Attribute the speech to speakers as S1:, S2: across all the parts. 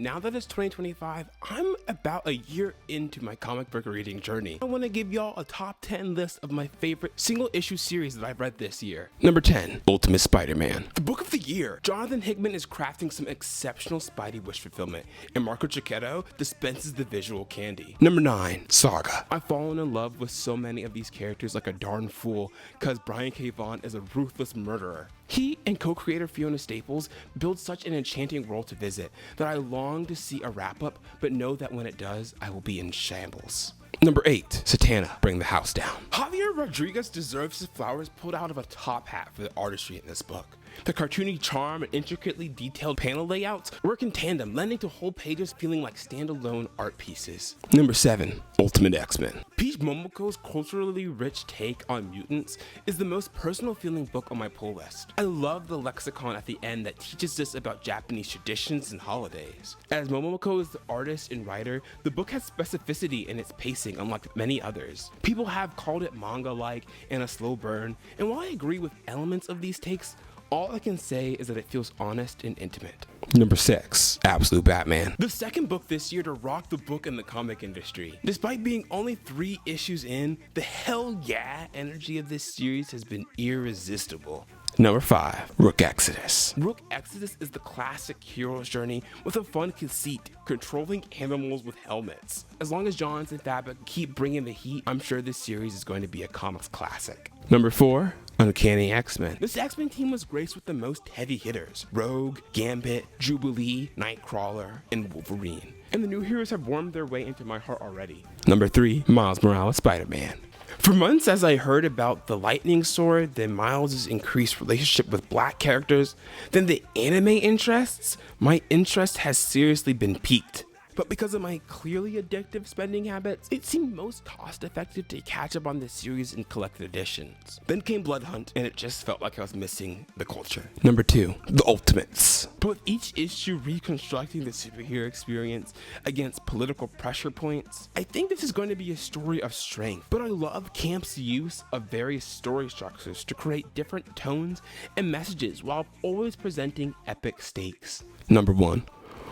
S1: And now that it's 2025, I'm about a year into my comic book reading journey. I want to give y'all a top 10 list of my favorite single issue series that I've read this year. Number 10, Ultimate Spider-Man. The book of the year. Jonathan Hickman is crafting some exceptional Spidey wish fulfillment, and Marco Checchetto dispenses the visual candy. Number 9, Saga. I've fallen in love with so many of these characters like a darn fool, cause Brian K. Vaughan is a ruthless murderer. He and co-creator Fiona Staples build such an enchanting world to visit that I long to see a wrap-up, but know that when it does, I will be in shambles. Number 8, Satana, Bring the House Down. Javier Rodriguez deserves his flowers pulled out of a top hat for the artistry in this book. The cartoony charm and intricately detailed panel layouts work in tandem, lending to whole pages feeling like standalone art pieces. Number 7, Ultimate X-Men. Peach Momoko's culturally rich take on mutants is the most personal feeling book on my pull list. I love the lexicon at the end that teaches us about Japanese traditions and holidays. As Momoko is the artist and writer, the book has specificity in its pacing unlike many others. People have called it manga-like and a slow burn, and while I agree with elements of these takes, all I can say is that it feels honest and intimate. Number 6, Absolute Batman. The second book this year to rock the book in the comic industry. Despite being only 3 issues in, the hell yeah energy of this series has been irresistible. Number 5, Rook Exodus. Rook Exodus is the classic hero's journey with a fun conceit, controlling animals with helmets. As long as Johns and Fabok keep bringing the heat, I'm sure this series is going to be a comics classic. Number 4, Uncanny X-Men. This X-Men team was graced with the most heavy hitters: Rogue, Gambit, Jubilee, Nightcrawler, and Wolverine. And the new heroes have warmed their way into my heart already. Number 3, Miles Morales Spider-Man. For months as I heard about the lightning sword, then Miles' increased relationship with black characters, then the anime interests, my interest has seriously been piqued. But because of my clearly addictive spending habits, it seemed most cost effective to catch up on this series in collected editions. Then came Blood Hunt, and it just felt like I was missing the culture. Number 2, The Ultimates. But with each issue reconstructing the superhero experience against political pressure points, I think this is going to be a story of strength. But I love Camp's use of various story structures to create different tones and messages while always presenting epic stakes. Number 1, Wonder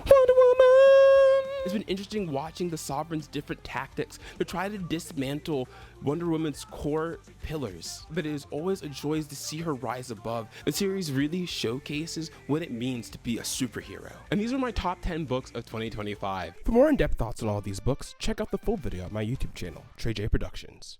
S1: Woman. It's been interesting watching the Sovereign's different tactics to try to dismantle Wonder Woman's core pillars, but it is always a joy to see her rise above. The series really showcases what it means to be a superhero. And these are my top 10 books of 2025. For more in-depth thoughts on all these books, check out the full video on my YouTube channel, Trey J Productions.